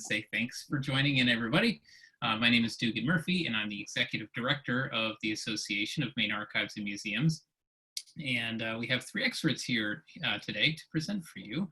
say thanks for joining in, everybody. My name is Dugan Murphy, and I'm the Executive Director of the Association of Maine Archives and Museums. And we have three experts here today to present for you.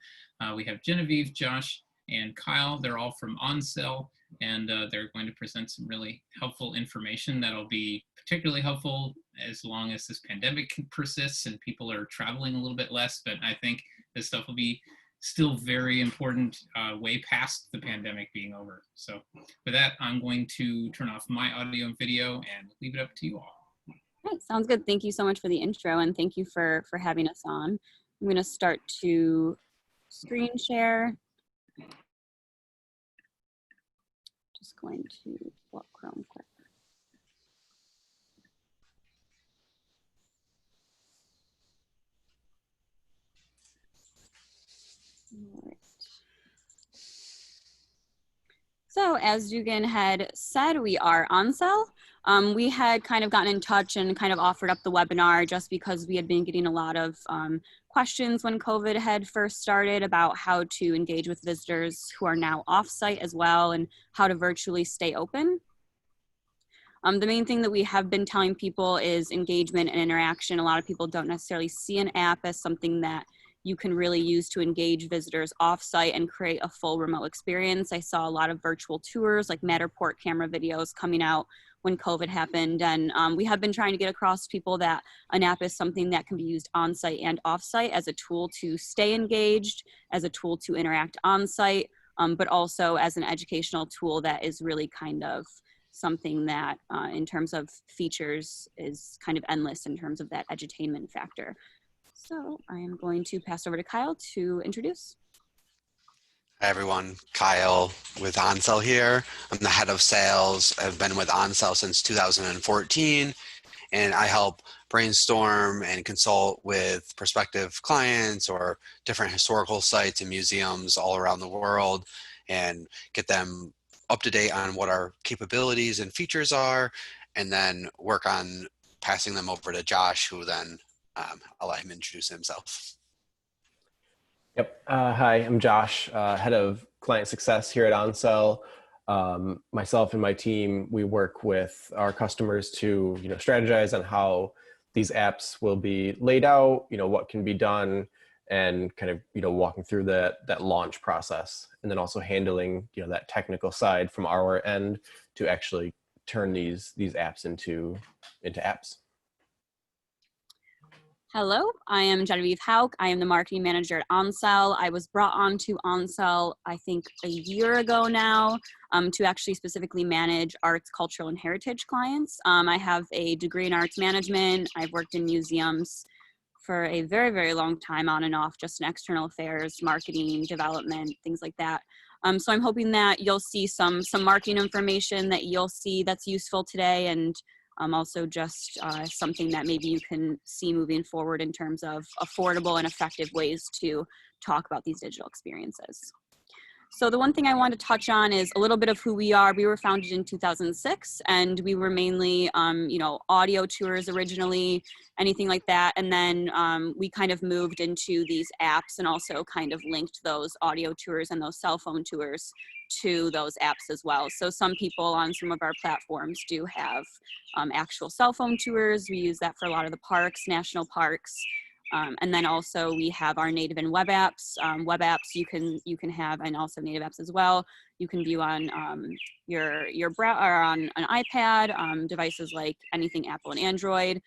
We have Genevieve, Josh, and Kyle. They're all from OnCell, and they're going to present some really helpful information that'll be particularly helpful as long as this pandemic persists and people are traveling a little bit less. But I think this stuff will be still very important way past the pandemic being over. So with that, I'm going to turn off my audio and video and leave it up to you all. Right, sounds good. Thank you so much for the intro, and thank you for having us on. I'm going to start to screen share. Just going to block Chrome quick. All right. So as Dugan had said, we are OnCell. We had kind of gotten in touch and kind of offered up the webinar just because we had been getting a lot of questions when COVID had first started about how to engage with visitors who are now off-site as well, and how to virtually stay open. The main thing that we have been telling people is engagement and interaction. A lot of people don't necessarily see an app as something that you can really use to engage visitors off-site and create a full remote experience. I saw a lot of virtual tours, like Matterport camera videos coming out when COVID happened. And we have been trying to get across to people that an app is something that can be used on-site and off-site as a tool to stay engaged, as a tool to interact on-site, but also as an educational tool that is really kind of something that in terms of features is kind of endless in terms of that edutainment factor. So I am going to pass over to Kyle to introduce. Hi everyone, Kyle with OnCell here. I'm the head of sales. I've been with OnCell since 2014, and I help brainstorm and consult with prospective clients or different historical sites and museums all around the world and get them up to date on what our capabilities and features are, and then work on passing them over to Josh, who then I'll let him introduce himself. Yep. Hi, I'm Josh, head of client success here at OnCell. Myself and my team, we work with our customers to strategize on how these apps will be laid out, what can be done, and kind of walking through that launch process, and then also handling that technical side from our end to actually turn these apps into apps. Hello, I am Genevieve Hauk. I am the marketing manager at OnCell. I was brought on to OnCell, I think a year ago now, to actually specifically manage arts, cultural, and heritage clients. I have a degree in arts management. I've worked in museums for a very, very long time, on and off, just in external affairs, marketing, development, things like that. So I'm hoping that you'll see some marketing information that you'll see that's useful today, and also just something that maybe you can see moving forward in terms of affordable and effective ways to talk about these digital experiences. So the one thing I want to touch on is a little bit of who we are. We were founded in 2006, and we were mainly, audio tours originally, anything like that. And then we kind of moved into these apps and also kind of linked those audio tours and those cell phone tours to those apps as well. So some people on some of our platforms do have actual cell phone tours. We use that for a lot of the parks, national parks. And then also we have our native and web apps. Web apps you can have, and also native apps as well. You can view on your browser or on an iPad, devices like anything Apple and Android.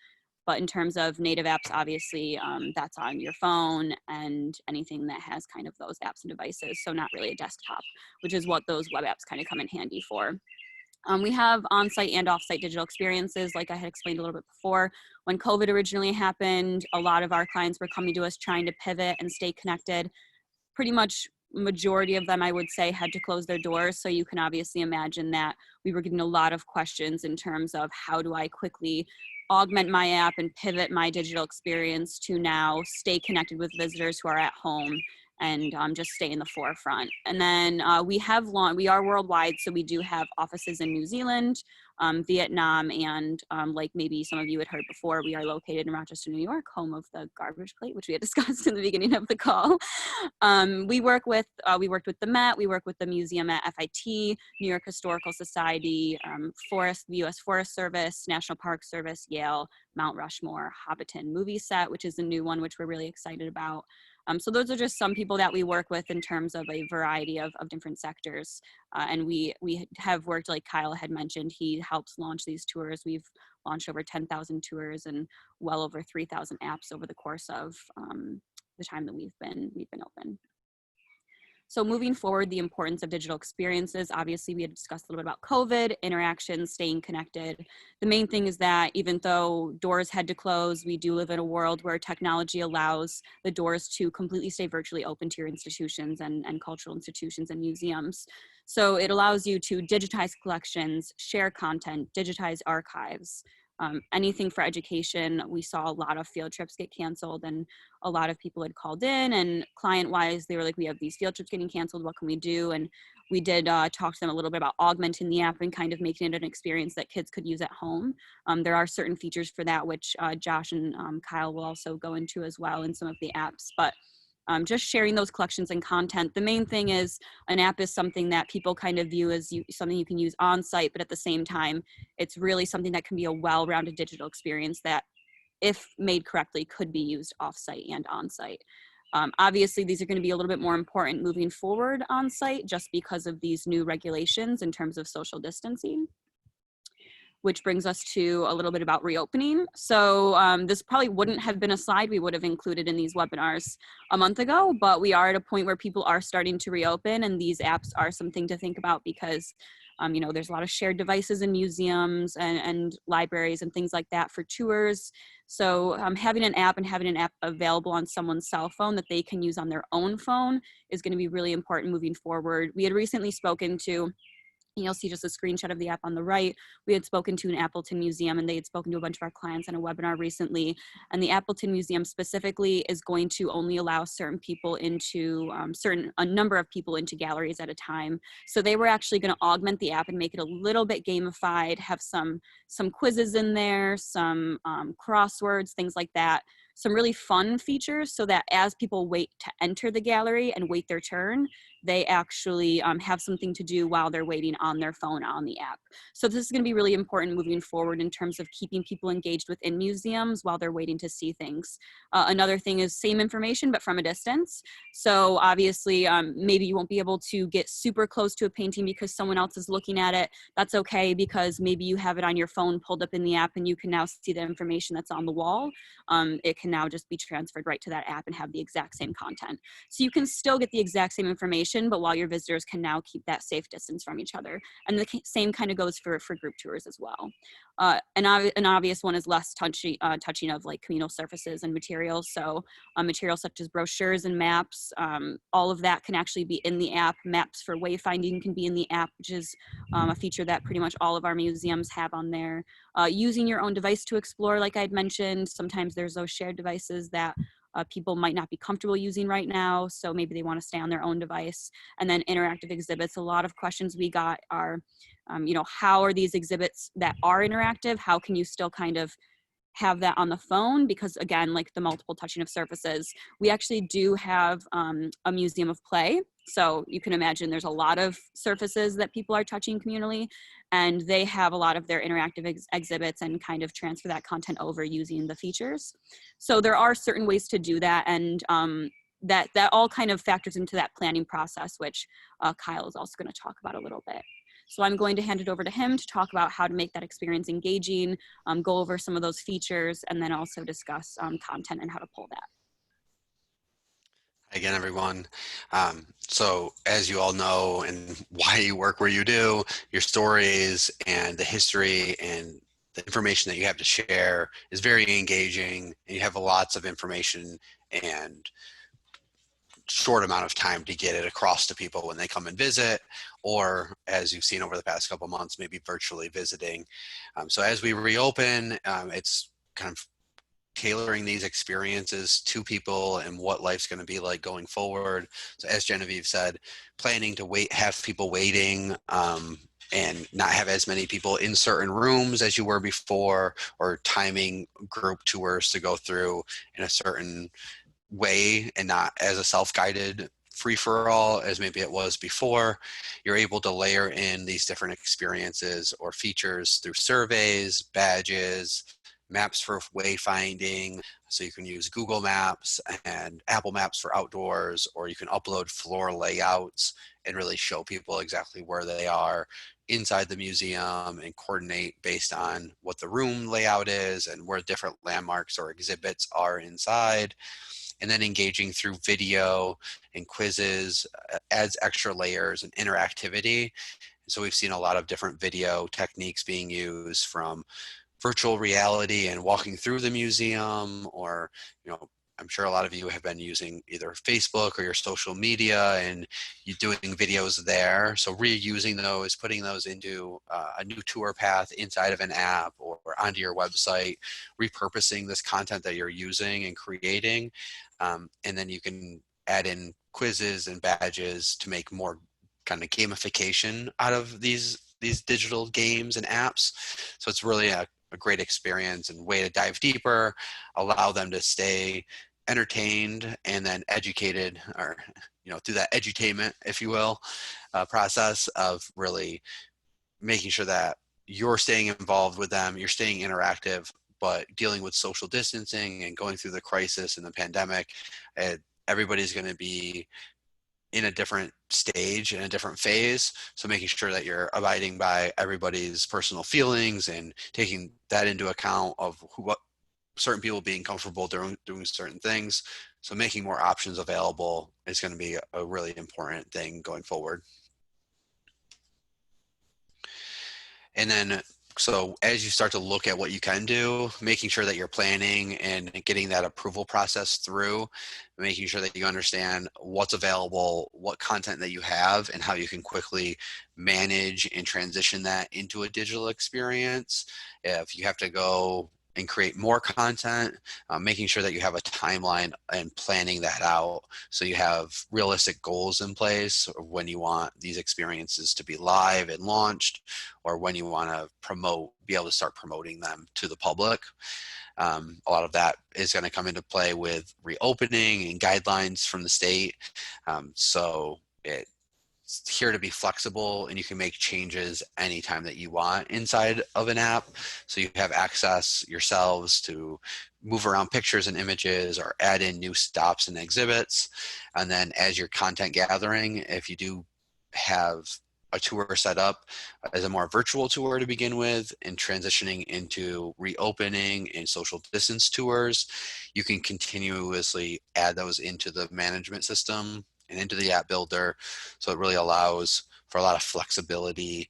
But in terms of native apps, obviously that's on your phone and anything that has kind of those apps and devices. So not really a desktop, which is what those web apps kind of come in handy for. We have on-site and off-site digital experiences, like I had explained a little bit before. When COVID originally happened, a lot of our clients were coming to us trying to pivot and stay connected. Pretty much majority of them, I would say, had to close their doors. So you can obviously imagine that we were getting a lot of questions in terms of how do I quickly augment my app and pivot my digital experience to now stay connected with visitors who are at home and just stay in the forefront. And then we are worldwide, so we do have offices in New Zealand, Vietnam, and like maybe some of you had heard before, we are located in Rochester, New York, home of the garbage plate, which we had discussed in the beginning of the call. We worked with the Met, we work with the museum at FIT, New York Historical Society, U.S. Forest Service, National Park Service, Yale, Mount Rushmore, Hobbiton movie set, which is a new one, which we're really excited about. So those are just some people that we work with in terms of a variety of different sectors. And we have worked, like Kyle had mentioned, he helps launch these tours. We've launched over 10,000 tours and well over 3,000 apps over the course of the time that we've been open. So moving forward, the importance of digital experiences. Obviously, we had discussed a little bit about COVID, interactions, staying connected. The main thing is that even though doors had to close, we do live in a world where technology allows the doors to completely stay virtually open to your institutions and cultural institutions and museums. So it allows you to digitize collections, share content, digitize archives, anything for education. We saw a lot of field trips get canceled, and a lot of people had called in, and client-wise, they were like, we have these field trips getting canceled, what can we do? And we did talk to them a little bit about augmenting the app and kind of making it an experience that kids could use at home. There are certain features for that, which Josh and Kyle will also go into as well in some of the apps, but just sharing those collections and content. The main thing is an app is something that people kind of view as something you can use on site, but at the same time, it's really something that can be a well-rounded digital experience that, if made correctly, could be used off-site and on-site. Obviously, these are going to be a little bit more important moving forward on-site just because of these new regulations in terms of social distancing, which brings us to a little bit about reopening. So this probably wouldn't have been a slide we would have included in these webinars a month ago, but we are at a point where people are starting to reopen, and these apps are something to think about because you know, there's a lot of shared devices in museums and libraries and things like that for tours. So having an app and having an app available on someone's cell phone that they can use on their own phone is going to be really important moving forward. We had recently spoken to, you'll see just a screenshot of the app on the right. We had spoken to an Appleton Museum, and they had spoken to a bunch of our clients on a webinar recently. And the Appleton Museum specifically is going to only allow certain people into, a number of people into galleries at a time. So they were actually going to augment the app and make it a little bit gamified, have some quizzes in there, some crosswords, things like that. Some really fun features so that as people wait to enter the gallery and wait their turn, they actually have something to do while they're waiting on their phone on the app. So this is going to be really important moving forward in terms of keeping people engaged within museums while they're waiting to see things. Another thing is same information, but from a distance. So obviously, maybe you won't be able to get super close to a painting because someone else is looking at it. That's okay, because maybe you have it on your phone pulled up in the app and you can now see the information that's on the wall. It can now just be transferred right to that app and have the exact same content. So you can still get the exact same information, but while your visitors can now keep that safe distance from each other. And the same kind of goes for group tours as well. An obvious one is less touching of like communal surfaces and materials. So materials such as brochures and maps, all of that can actually be in the app. Maps for wayfinding can be in the app, which is a feature that pretty much all of our museums have on there. Using your own device to explore, like I'd mentioned, sometimes there's those shared devices that people might not be comfortable using right now, so maybe they want to stay on their own device. And then interactive exhibits. A lot of questions we got are, you know, how are these exhibits that are interactive? How can you still kind of have that on the phone? Because again, like the multiple touching of surfaces, we actually do have a museum of play. So you can imagine there's a lot of surfaces that people are touching communally, and they have a lot of their interactive exhibits and kind of transfer that content over using the features. So there are certain ways to do that, and that all kind of factors into that planning process, which Kyle is also going to talk about a little bit. So I'm going to hand it over to him to talk about how to make that experience engaging, go over some of those features, and then also discuss content and how to pull that. Again, everyone. So as you all know, and why you work where you do, your stories and the history and the information that you have to share is very engaging, and you have lots of information and short amount of time to get it across to people when they come and visit, or as you've seen over the past couple months, maybe virtually visiting. So as we reopen, it's kind of tailoring these experiences to people and what life's going to be like going forward. So as Genevieve said, planning to have people waiting, and not have as many people in certain rooms as you were before, or timing group tours to go through in a certain way and not as a self-guided free-for-all as maybe it was before. You're able to layer in these different experiences or features through surveys, badges, maps for wayfinding. So you can use Google Maps and Apple Maps for outdoors, or you can upload floor layouts and really show people exactly where they are inside the museum and coordinate based on what the room layout is and where different landmarks or exhibits are inside. And then engaging through video and quizzes adds extra layers and interactivity. So we've seen a lot of different video techniques being used, from virtual reality and walking through the museum, or, I'm sure a lot of you have been using either Facebook or your social media and you doing videos there. So reusing those, putting those into a new tour path inside of an app or onto your website, repurposing this content that you're using and creating. And then you can add in quizzes and badges to make more kind of gamification out of these digital games and apps. So it's really a great experience and way to dive deeper, allow them to stay entertained and then educated, or through that edutainment, if you will, process of really making sure that you're staying involved with them, you're staying interactive, but dealing with social distancing and going through the crisis and the pandemic. Everybody's going to be in a different stage, in a different phase. So making sure that you're abiding by everybody's personal feelings and taking that into account of what certain people being comfortable doing certain things. So making more options available is going to be a really important thing going forward. And then, so as you start to look at what you can do, making sure that you're planning and getting that approval process through, making sure that you understand what's available, what content that you have, and how you can quickly manage and transition that into a digital experience. If you have to go and create more content, making sure that you have a timeline and planning that out so you have realistic goals in place of when you want these experiences to be live and launched, or when you want to be able to start promoting them to the public. A lot of that is going to come into play with reopening and guidelines from the state. So it's here to be flexible, and you can make changes anytime that you want inside of an app. So you have access yourselves to move around pictures and images or add in new stops and exhibits. And then as your content gathering, if you do have a tour set up as a more virtual tour to begin with and transitioning into reopening and social distance tours, you can continuously add those into the management system and into the app builder. So it really allows for a lot of flexibility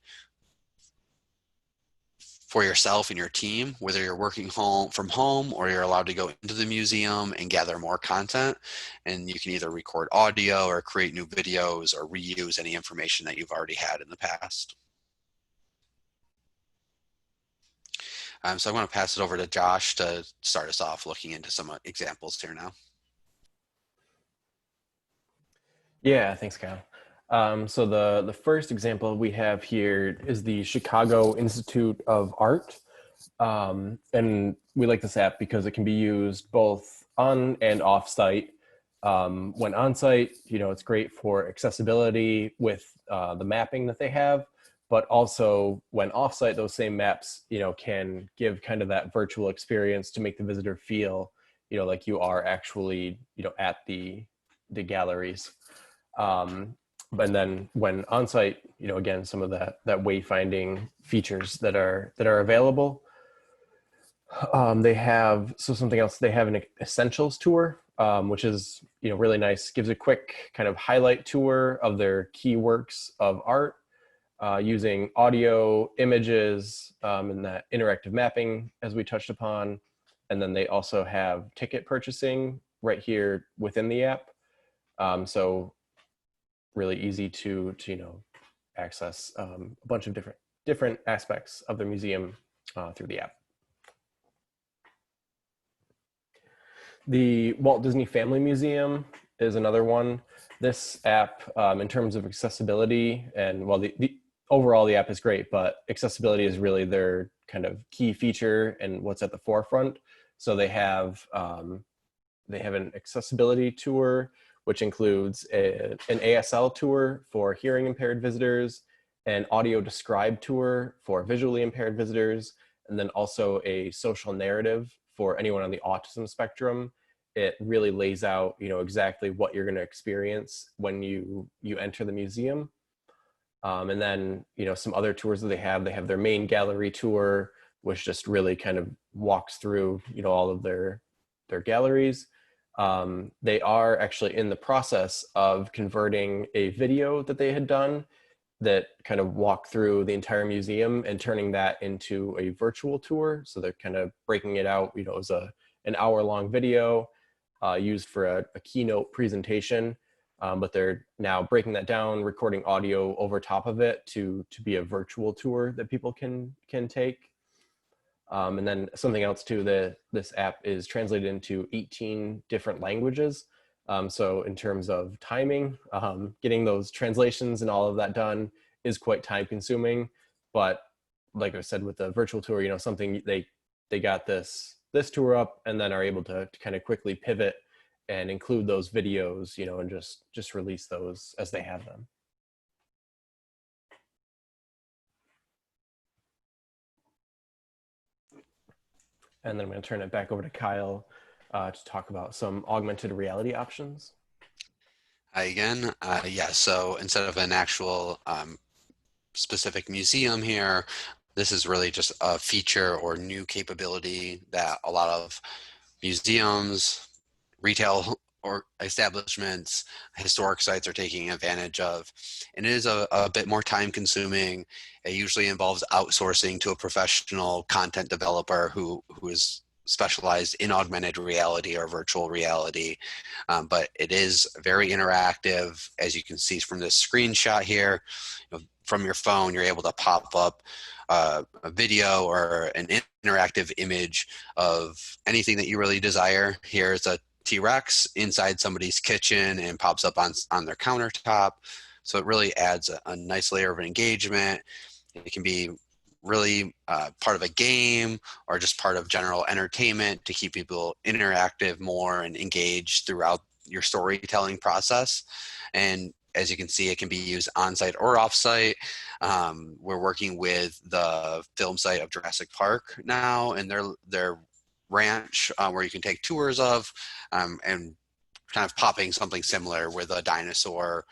for yourself and your team, whether you're working from home or you're allowed to go into the museum and gather more content. And you can either record audio or create new videos or reuse any information that you've already had in the past. So I want to pass it over to Josh to start us off looking into some examples here now. Yeah, thanks, Kyle. So the first example we have here is the Chicago Institute of Art. And we like this app because it can be used both on and off site. When on site, it's great for accessibility with the mapping that they have, but also when off site, those same maps, can give kind of that virtual experience to make the visitor feel, like you are actually, at the galleries. And then when on site, again, some of that wayfinding features that are available. They have something else. They have an essentials tour, which is really nice. Gives a quick kind of highlight tour of their key works of art, using audio, images, and that interactive mapping as we touched upon. And then they also have ticket purchasing right here within the app. So really easy to access a bunch of different aspects of the museum through the app. The Walt Disney Family Museum is another one. This app, in terms of accessibility, and well, overall the app is great, but accessibility is really their kind of key feature and what's at the forefront. So they have an accessibility tour, which includes an ASL tour for hearing impaired visitors, an audio described tour for visually impaired visitors, and then also a social narrative for anyone on the autism spectrum. It really lays out, exactly what you're going to experience when you enter the museum. And then, some other tours that they have their main gallery tour, which just really kind of walks through, all of their galleries. They are actually in the process of converting a video that they had done that kind of walked through the entire museum and turning that into a virtual tour. So they're kind of breaking it out, as an hour-long video used for a keynote presentation. But they're now breaking that down, recording audio over top of it to be a virtual tour that people can take. And then something else too, this app is translated into 18 different languages. So in terms of timing, getting those translations and all of that done is quite time consuming. But like I said, with the virtual tour, something they got this tour up and then are able to kind of quickly pivot and include those videos, and just release those as they have them. And then I'm going to turn it back over to Kyle to talk about some augmented reality options. Hi again. Yeah, so instead of an actual specific museum here, this is really just a feature or new capability that a lot of museums, retail or establishments, historic sites are taking advantage of. And it is a bit more time consuming. It usually involves outsourcing to a professional content developer who is specialized in augmented reality or virtual reality. But it is very interactive. As you can see from this screenshot here, from your phone, you're able to pop up a video or an interactive image of anything that you really desire. Here's a T-Rex inside somebody's kitchen and pops up on their countertop. So it really adds a nice layer of engagement. It can be really part of a game or just part of general entertainment to keep people interactive more and engaged throughout your storytelling process. And as you can see, it can be used on-site or off-site. We're working with the film site of Jurassic Park now, and their ranch where you can take tours of, and kind of popping something similar with a dinosaur,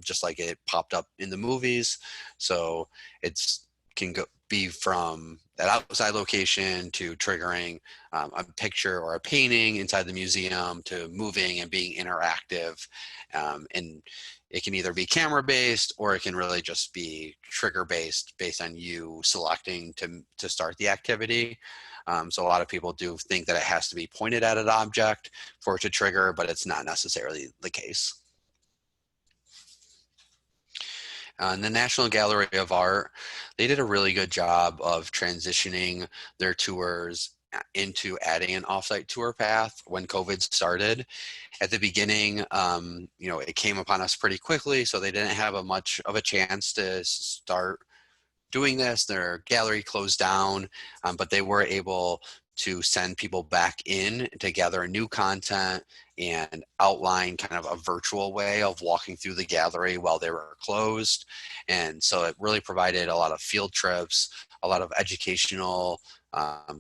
just like it popped up in the movies. So it's can be from that outside location to triggering a picture or a painting inside the museum to moving and being interactive. And it can either be camera based or it can really just be trigger based on you selecting to start the activity. So a lot of people do think that it has to be pointed at an object for it to trigger, but it's not necessarily the case. And the National Gallery of Art, they did a really good job of transitioning their tours into adding an offsite tour path when COVID started. At the beginning, it came upon us pretty quickly, so they didn't have much of a chance to start doing this. Their gallery closed down, but they were able to send people back in to gather new content and outline kind of a virtual way of walking through the gallery while they were closed. And so it really provided a lot of field trips, a lot of educational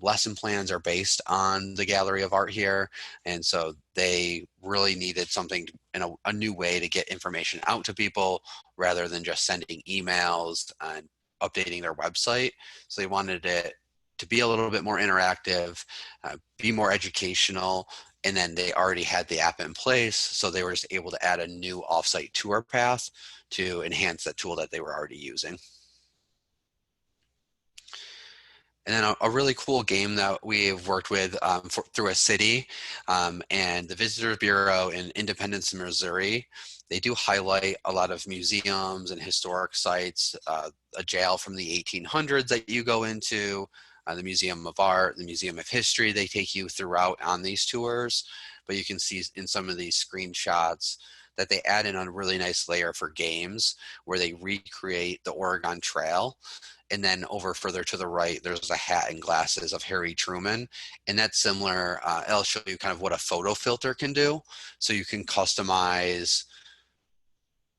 lesson plans are based on the Gallery of Art here. And so they really needed something in a new way to get information out to people rather than just sending emails and updating their website. So they wanted it to be a little bit more interactive, be more educational, and then they already had the app in place. So they were just able to add a new offsite tour path to enhance that tool that they were already using. And then a really cool game that we've worked with through a city and the Visitors Bureau in Independence, Missouri. They do highlight a lot of museums and historic sites, a jail from the 1800s that you go into, the Museum of Art, the Museum of History. They take you throughout on these tours, but you can see in some of these screenshots that they add in a really nice layer for games where they recreate the Oregon Trail. And then over further to the right, there's a hat and glasses of Harry Truman. And that's similar. I'll show you kind of what a photo filter can do. So you can customize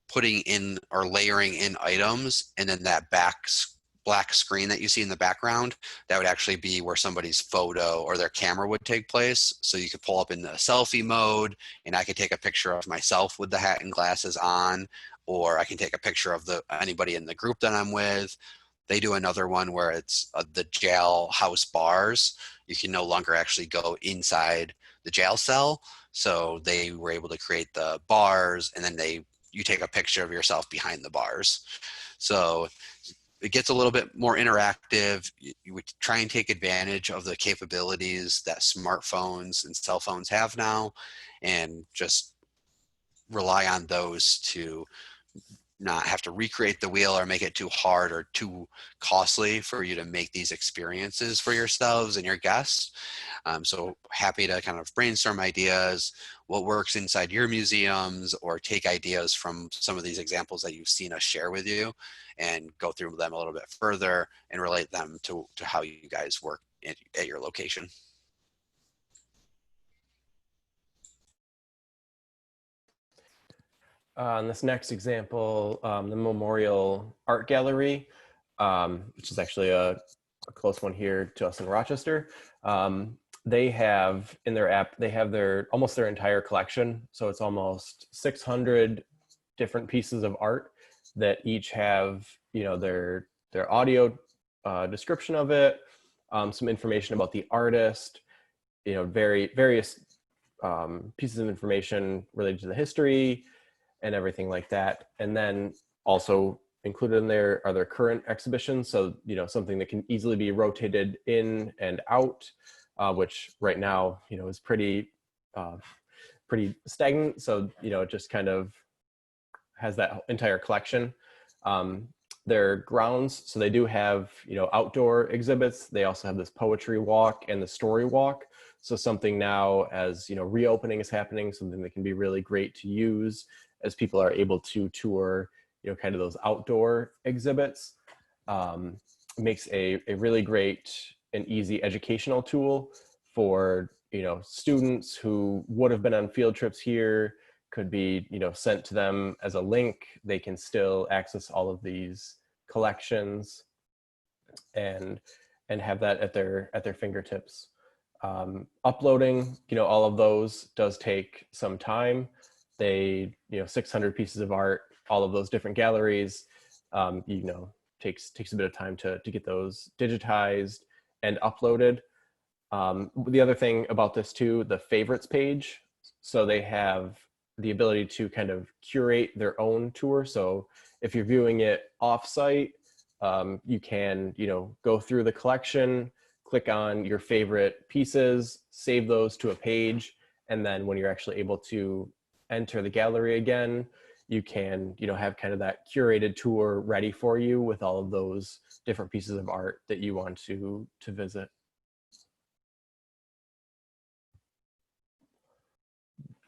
putting in or layering in items, and then that black screen that you see in the background, that would actually be where somebody's photo or their camera would take place. So you could pull up in the selfie mode, and I could take a picture of myself with the hat and glasses on, or I can take a picture of anybody in the group that I'm with. They do another one where it's the jailhouse bars. You can no longer actually go inside the jail cell. So they were able to create the bars, and then you take a picture of yourself behind the bars. So it gets a little bit more interactive. You would try and take advantage of the capabilities that smartphones and cell phones have now, and just rely on those to not have to recreate the wheel or make it too hard or too costly for you to make these experiences for yourselves and your guests. So happy to kind of brainstorm ideas, what works inside your museums, or take ideas from some of these examples that you've seen us share with you and go through them a little bit further and relate them to how you guys work at your location. In this next example, the Memorial Art Gallery, which is actually a close one here to us in Rochester. They have in their app, they have almost their entire collection. So it's almost 600 different pieces of art that each have, their audio description of it, some information about the artist, various pieces of information related to the history and everything like that. And then also included in there are their current exhibitions. So, something that can easily be rotated in and out, which right now, is pretty stagnant. So, it just kind of has that entire collection. Their grounds, so they do have, outdoor exhibits. They also have this poetry walk and the story walk. So something now, as reopening is happening, something that can be really great to use as people are able to tour, kind of those outdoor exhibits. Makes a really great and easy educational tool for, students who would have been on field trips here, could be, sent to them as a link. They can still access all of these collections and have that at their fingertips. Uploading, all of those does take some time. They, 600 pieces of art, all of those different galleries, takes a bit of time to get those digitized and uploaded. The other thing about this too, the favorites page. So they have the ability to kind of curate their own tour. So if you're viewing it offsite, you can, go through the collection, click on your favorite pieces, save those to a page. And then when you're actually able to enter the gallery again, you can, have kind of that curated tour ready for you with all of those different pieces of art that you want to visit.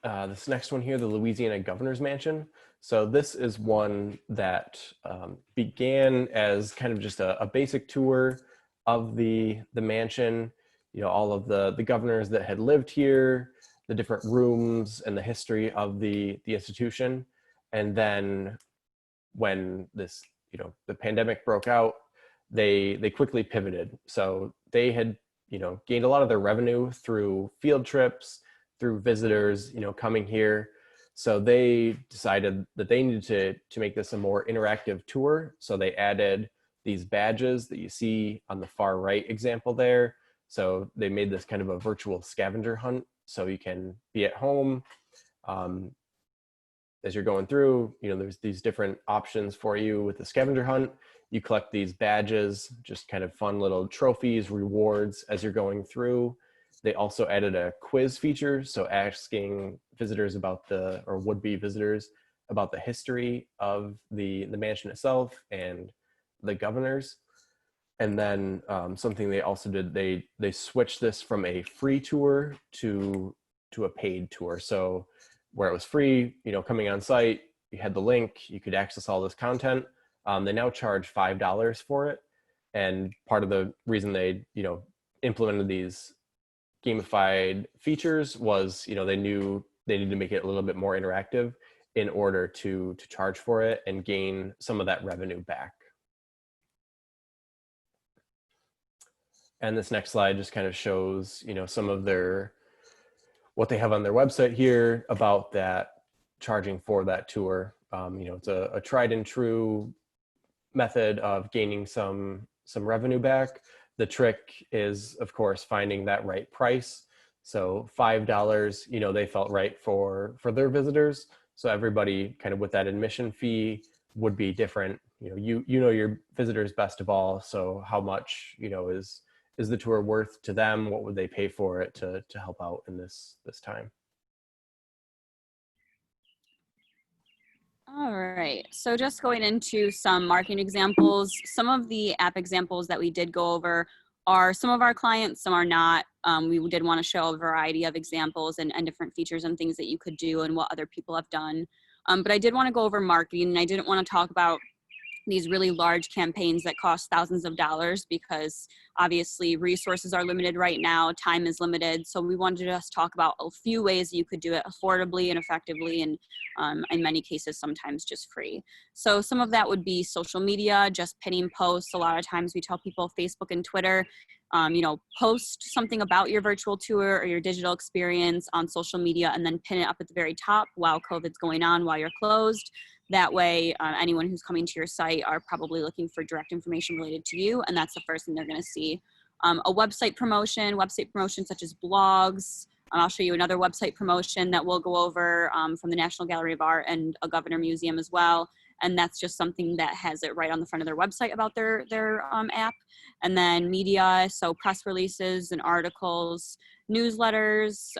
This next one here, the Louisiana Governor's Mansion. So this is one that began as kind of just a basic tour of the mansion, all of the governors that had lived here, the different rooms and the history of the institution. And then when this, the pandemic broke out, they quickly pivoted. So they had, gained a lot of their revenue through field trips, through visitors, coming here. So they decided that they needed to make this a more interactive tour. So they added these badges that you see on the far right example there. So they made this kind of a virtual scavenger hunt. So you can be at home as you're going through, there's these different options for you with the scavenger hunt. You collect these badges, just kind of fun little trophies, rewards as you're going through. They also added a quiz feature. So asking visitors or would-be visitors about the history of the mansion itself and the governors. And then something they also did, they switched this from a free tour to a paid tour. So where it was free, coming on site, you had the link, you could access all this content. They now charge $5 for it. And part of the reason they, implemented these gamified features was, they knew they needed to make it a little bit more interactive in order to charge for it and gain some of that revenue back. And this next slide just kind of shows, some of what they have on their website here about that charging for that tour. It's a tried and true method of gaining some revenue back. The trick is, of course, finding that right price. So $5, they felt right for their visitors. So everybody kind of with that admission fee would be different. You know your visitors best of all. So how much, is the tour worth to them? What would they pay for it to help out in this time? All right, so just going into some marketing examples, some of the app examples that we did go over are some of our clients, some are not. We did want to show a variety of examples and different features and things that you could do and what other people have done. But I did want to go over marketing, and I didn't want to talk about these really large campaigns that cost thousands of dollars because obviously resources are limited right now, time is limited. So we wanted to just talk about a few ways you could do it affordably and effectively, and in many cases, sometimes just free. So some of that would be social media, just pinning posts. A lot of times we tell people Facebook and Twitter, post something about your virtual tour or your digital experience on social media and then pin it up at the very top while COVID's going on, while you're closed. That way, anyone who's coming to your site are probably looking for direct information related to you, and that's the first thing they're going to see. A website promotion such as blogs. I'll show you another website promotion that we'll go over from the National Gallery of Art and a Governor Museum as well. And that's just something that has it right on the front of their website about their app. And then media, so press releases and articles, newsletters.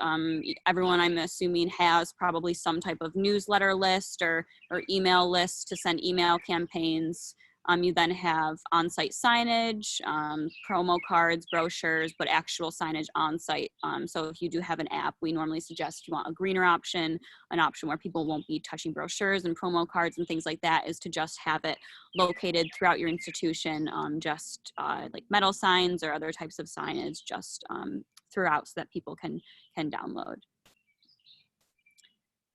Everyone, I'm assuming, has probably some type of newsletter list or email list to send email campaigns. You then have on-site signage, promo cards, brochures, but actual signage on-site. So if you do have an app, we normally suggest you want a greener option, an option where people won't be touching brochures and promo cards and things like that, is to just have it located throughout your institution, like metal signs or other types of signage just throughout so that people can download.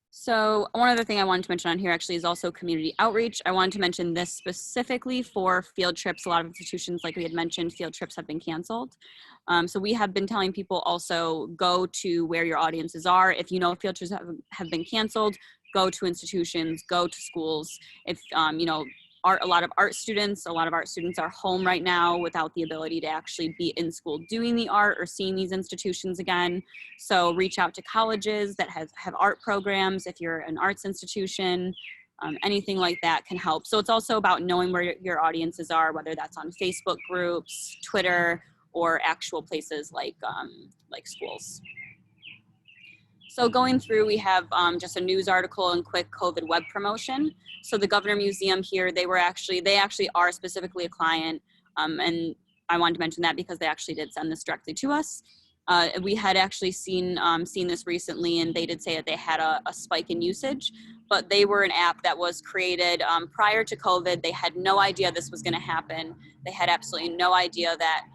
So one other thing I wanted to mention on here actually is also community outreach. I wanted to mention this specifically for field trips. A lot of institutions, like we had mentioned, field trips have been canceled. So we have been telling people also go to where your audiences are. If you know field trips have been canceled, go to institutions, go to schools. If, a lot of art students are home right now without the ability to actually be in school doing the art or seeing these institutions again. So reach out to colleges that have art programs. If you're an arts institution, anything like that can help. So it's also about knowing where your audiences are, whether that's on Facebook groups, Twitter, or actual places like schools. So going through, we have just a news article and quick COVID web promotion. So the Governor Museum here, they actually are specifically a client, and I wanted to mention that because they actually did send this directly to us. We had actually seen this recently, and they did say that they had a spike in usage, but they were an app that was created prior to COVID. They had no idea this was going to happen. They had absolutely no idea that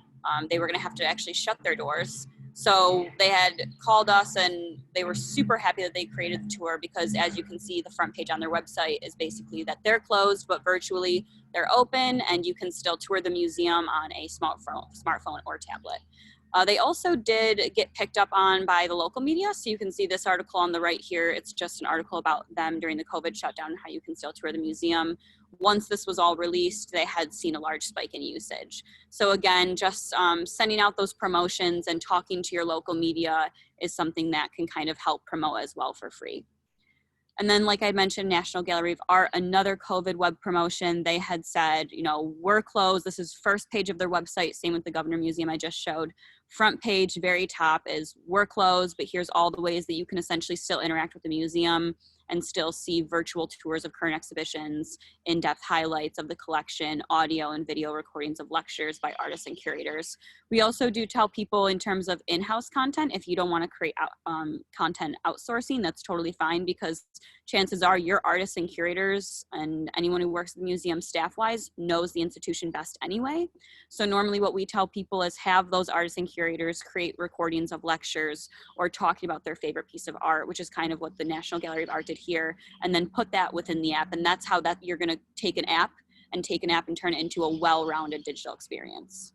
they were going to have to actually shut their doors. So they had called us and they were super happy that they created the tour because, as you can see, the front page on their website is basically that they're closed, but virtually they're open and you can still tour the museum on a smartphone or tablet. They also did get picked up on by the local media. So you can see this article on the right here. It's just an article about them during the COVID shutdown and how you can still tour the museum. Once this was all released, they had seen a large spike in usage. So again, just sending out those promotions and talking to your local media is something that can kind of help promote as well for free. And then, like I mentioned, National Gallery of Art, another COVID web promotion. They had said, we're closed. This is first page of their website. Same with the Governor Museum I just showed. Front page, very top is we're closed, but here's all the ways that you can essentially still interact with the museum and still see virtual tours of current exhibitions, in-depth highlights of the collection, audio and video recordings of lectures by artists and curators. We also do tell people in terms of in-house content, if you don't want to create content outsourcing, that's totally fine, because chances are your artists and curators and anyone who works at the museum staff-wise knows the institution best anyway. So normally what we tell people is have those artists and curators create recordings of lectures or talking about their favorite piece of art, which is kind of what the National Gallery of Art did here, and then put that within the app. And that's how that you're going to take an app and turn it into a well-rounded digital experience.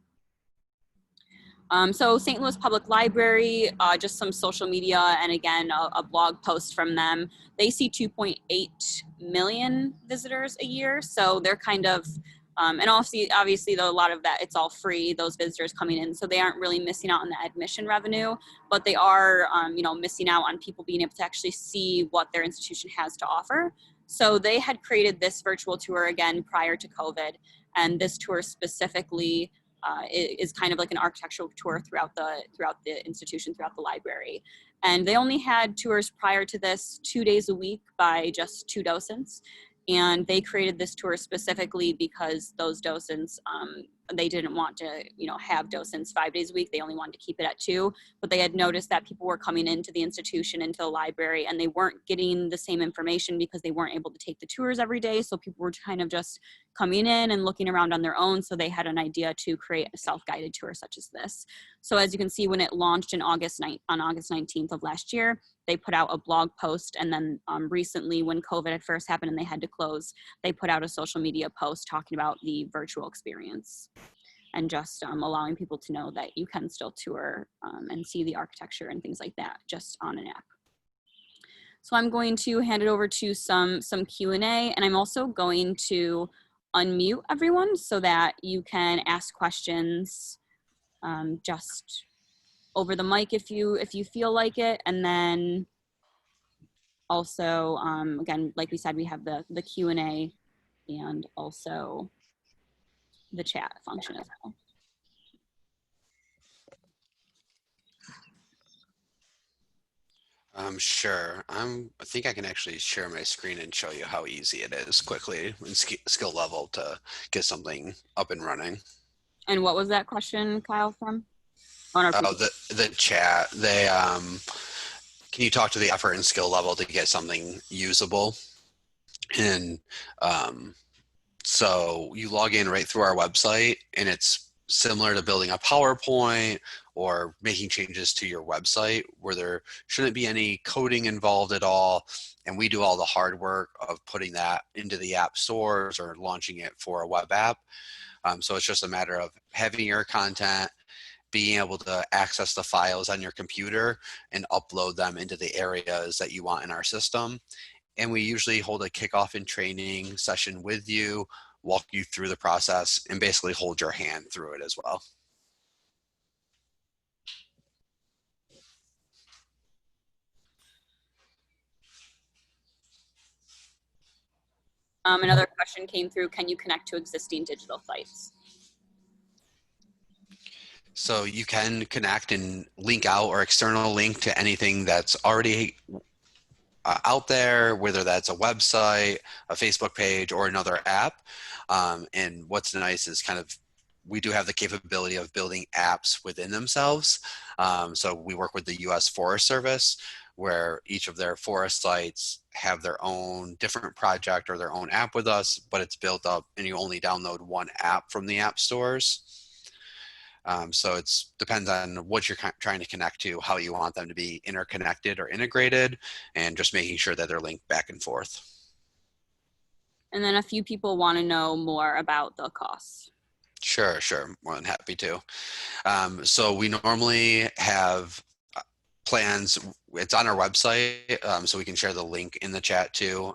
So St. Louis Public Library, just some social media, and again, a blog post from them. They see 2.8 million visitors a year. So they're kind of, and obviously though, a lot of that, it's all free, those visitors coming in. So they aren't really missing out on the admission revenue, but they are, missing out on people being able to actually see what their institution has to offer. So they had created this virtual tour again prior to COVID. And this tour specifically is kind of like an architectural tour throughout the institution, throughout the library. And they only had tours prior to this 2 days a week by just 2 docents. And they created this tour specifically because those docents, they didn't want to, have docents 5 days a week. They only wanted to keep it at 2, but they had noticed that people were coming into the institution, into the library, and they weren't getting the same information because they weren't able to take the tours every day. So people were kind of just coming in and looking around on their own. So they had an idea to create a self-guided tour such as this. So as you can see, when it launched on August 19th of last year, they put out a blog post, and then recently when COVID had first happened and they had to close, they put out a social media post talking about the virtual experience and just allowing people to know that you can still tour and see the architecture and things like that just on an app. So I'm going to hand it over to some Q&A, and I'm also going to unmute everyone so that you can ask questions just over the mic if you feel like it. And then also, again, like we said, we have the Q&A and also the chat function as well. Sure. I think I can actually share my screen and show you how easy it is quickly and skill level to get something up and running. And what was that question, Kyle, from? Oh, the chat. They can you talk to the effort and skill level to get something usable? And so you log in right through our website, and it's similar to building a PowerPoint or making changes to your website where there shouldn't be any coding involved at all. And we do all the hard work of putting that into the app stores or launching it for a web app. So it's just a matter of having your content, being able to access the files on your computer and upload them into the areas that you want in our system. And we usually hold a kickoff and training session with you, walk you through the process, and basically hold your hand through it as well. Another question came through, can you connect to existing digital sites? So you can connect and link out or external link to anything that's already out there, whether that's a website, a Facebook page, or another app. And what's nice is we do have the capability of building apps within themselves. So we work with the U.S. Forest Service, where each of their forest sites have their own different project or their own app with us, but it's built up and you only download one app from the app stores. So it depends on what you're trying to connect to, how you want them to be interconnected or integrated, and just making sure that they're linked back and forth. And then a few people want to know more about the costs. Sure, more than happy to. So we normally have plans, it's on our website, so we can share the link in the chat too,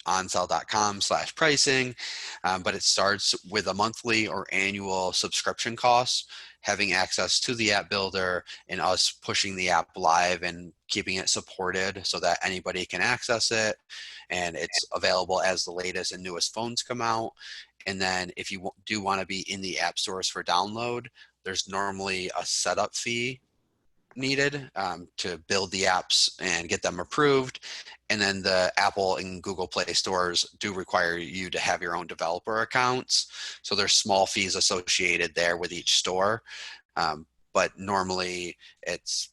onsell.com/pricing, but it starts with a monthly or annual subscription cost, having access to the app builder and us pushing the app live and keeping it supported so that anybody can access it, and it's available as the latest and newest phones come out. And then if you do want to be in the app stores for download, there's normally a setup fee needed to build the apps and get them approved. And then the Apple and Google Play stores do require you to have your own developer accounts. So there's small fees associated there with each store. But normally it's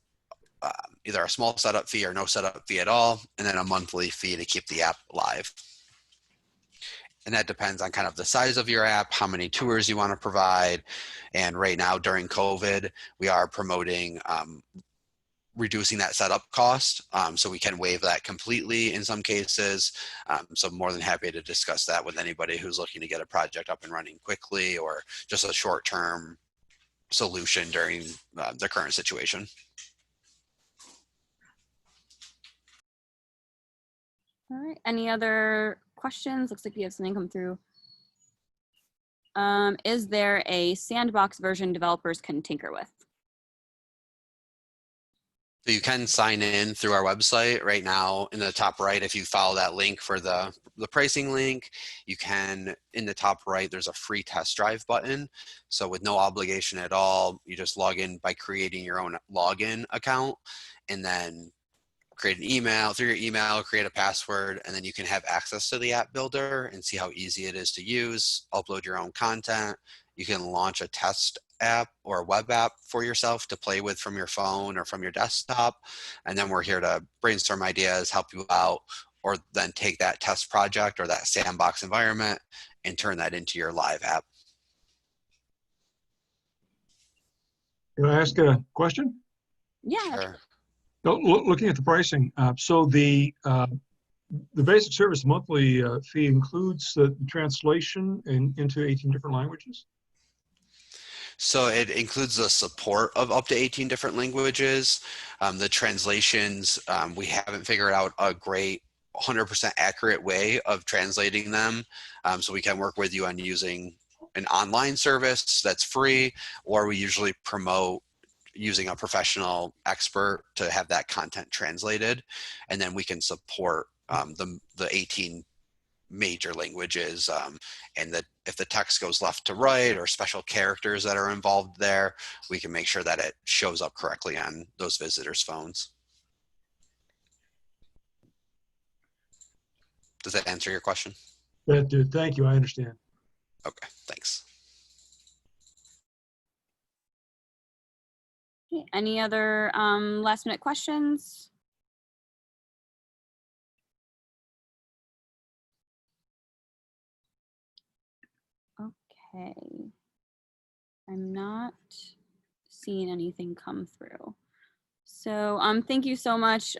either a small setup fee or no setup fee at all, and then a monthly fee to keep the app live. And that depends on kind of the size of your app, how many tours you want to provide. And right now during COVID, we are promoting reducing that setup cost. So we can waive that completely in some cases. So I'm more than happy to discuss that with anybody who's looking to get a project up and running quickly or just a short-term solution during the current situation. All right, any other questions? Looks like we have something come through. Is there a sandbox version developers can tinker with? So you can sign in through our website right now in the top right. If you follow that link for the pricing link, you can, in the top right, there's a free test drive button. So with no obligation at all, you just log in by creating your own login account and then create an email, through your email, create a password, and then you can have access to the app builder and see how easy it is to use, upload your own content. You can launch a test app or a web app for yourself to play with from your phone or from your desktop. And then we're here to brainstorm ideas, help you out, or then take that test project or that sandbox environment and turn that into your live app. Can I ask a question? Yeah. Sure. Looking at the pricing, so the basic service monthly fee includes the translation into 18 different languages? So it includes the support of up to 18 different languages. The translations, we haven't figured out a great 100% accurate way of translating them. So we can work with you on using an online service that's free, or we usually promote using a professional expert to have that content translated. And then we can support the 18 major languages, and that if the text goes left to right or special characters that are involved there, we can make sure that it shows up correctly on those visitors' phones. Does that answer your question? That did. Thank you. I understand. Okay, thanks. Okay, any other last minute questions? Okay. I'm not seeing anything come through. So thank you so much,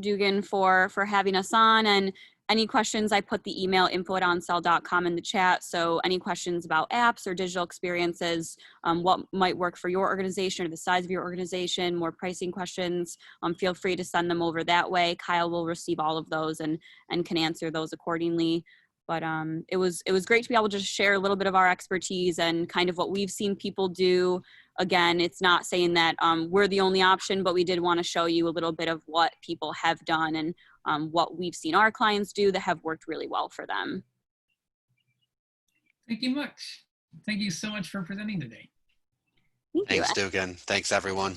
Dugan, for having us on. And any questions, I put the email info@onsell.com in the chat. So any questions about apps or digital experiences, what might work for your organization or the size of your organization, more pricing questions, feel free to send them over that way. Kyle will receive all of those and can answer those accordingly. But it was great to be able to just share a little bit of our expertise and kind of what we've seen people do. Again, it's not saying that we're the only option, but we did want to show you a little bit of what people have done and what we've seen our clients do that have worked really well for them. Thank you much. Thank you so much for presenting today. Thank you. Thanks, Dugan. Thanks, everyone.